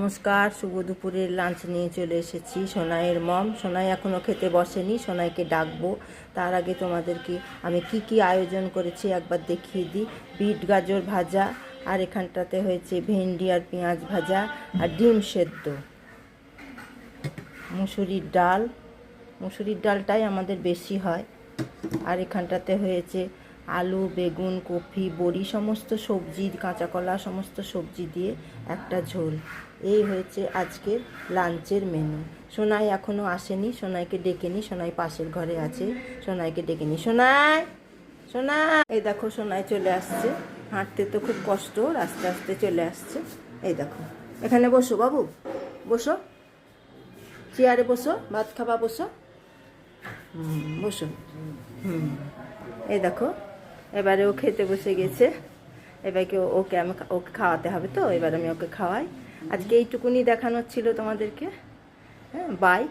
নমস্কার, শুভ দুপুরের লাঞ্চ নিয়ে চলে এসেছি। সোনাইয়ের মম, সোনাই এখনও খেতে বসেনি, সোনাইকে ডাকবো। তার আগে তোমাদেরকে আমি কি আয়োজন করেছি একবার দেখিয়ে দিই। বিট গাজর ভাজা, আর এখানটাতে হয়েছে ভেন্ডি আর পেঁয়াজ ভাজা, আর ডিম সেদ্ধ, মুসুরির ডাল। মুসুরির ডালটাই আমাদের বেশি হয়। আর এখানটাতে হয়েছে আলু, বেগুন, কপি, বড়ি, সমস্ত সবজি, কাঁচা কলা, সমস্ত সবজি দিয়ে একটা ঝোল। এই হয়েছে আজকের লাঞ্চের মেনু। সোনাই এখনও আসেনি, সোনাইকে ডেকে নি, সোনাই পাশের ঘরে আছে, সোনাইকে ডেকে নি। সোনাই, সোনাই, এই দেখো সোনাই চলে আসছে। হাঁটতে তো খুব কষ্ট, আস্তে আস্তে চলে আসছে। এই দেখো, এখানে বসো বাবু, বসো, চেয়ারে বসো, ভাত খাবা, বসো, বসো। এই দেখো, এবারে ও খেতে বসে গেছে। এবারকে ওকে খাওয়াতে হবে, তো এবার আমি ওকে খাওয়াই। আজকে এইটুকুনি দেখানোর ছিল তোমাদেরকে। হ্যাঁ, বাই।